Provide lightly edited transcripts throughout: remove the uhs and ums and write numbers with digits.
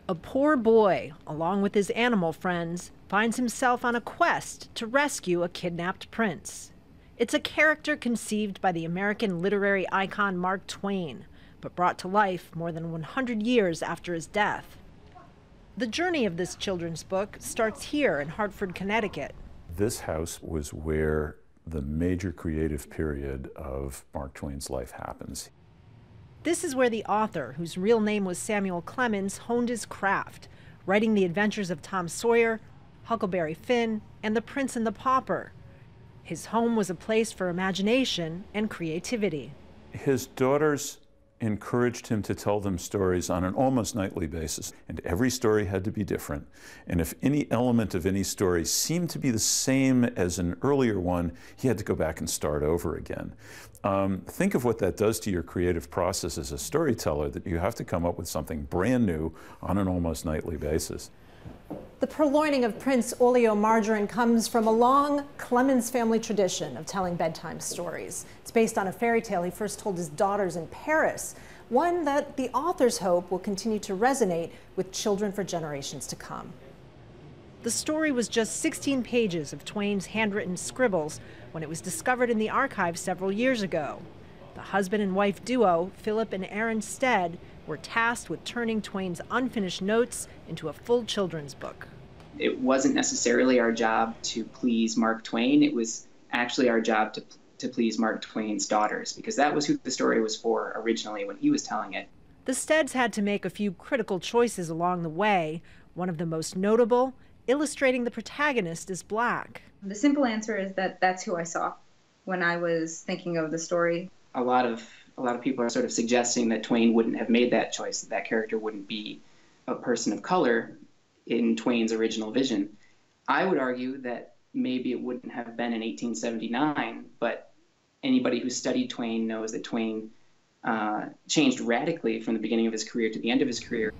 A poor boy, along with his animal friends, finds himself on a quest to rescue a kidnapped prince. It's a character conceived by the American literary icon Mark Twain, but brought to life more than 100 years after his death. The journey of this children's book starts here in Hartford, Connecticut. This house was where the major creative period of Mark Twain's life happens. This is where the author, whose real name was Samuel Clemens, honed his craft, writing the adventures of Tom Sawyer, Huckleberry Finn, and The Prince and the Pauper. His home was a place for imagination and creativity. His daughters encouraged him to tell them stories on an almost nightly basis, and every story had to be different. And if any element of any story seemed to be the same as an earlier one, he had to go back and start over again. Think of what that does to your creative process as a storyteller, that you have to come up with something brand new on an almost nightly basis. The purloining of Prince Oleo margarine comes from a long Clemens family tradition of telling bedtime stories. It's based on a fairy tale he first told his daughters in Paris, one that the authors hope will continue to resonate with children for generations to come. The story was just 16 pages of Twain's handwritten scribbles when it was discovered in the archives several years ago. The husband and wife duo, Philip and Aaron Stead, were tasked with turning Twain's unfinished notes into a full children's book. It wasn't necessarily our job to please Mark Twain. It was actually our job to please Mark Twain's daughters, because that was who the story was for originally when he was telling it. The Steads had to make a few critical choices along the way. One of the most notable, illustrating the protagonist as black. The simple answer is that that's who I saw when I was thinking of the story. A lot of people are sort of suggesting that Twain wouldn't have made that choice, that that character wouldn't be a person of color in Twain's original vision. I would argue that maybe it wouldn't have been in 1879, but anybody who studied Twain knows that Twain changed radically from the beginning of his career to the end of his career.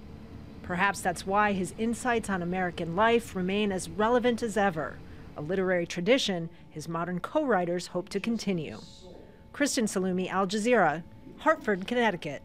Perhaps that's why his insights on American life remain as relevant as ever, a literary tradition his modern co-writers hope to continue. Kristen, Saloomey, Al Jazeera, Hartford, Connecticut.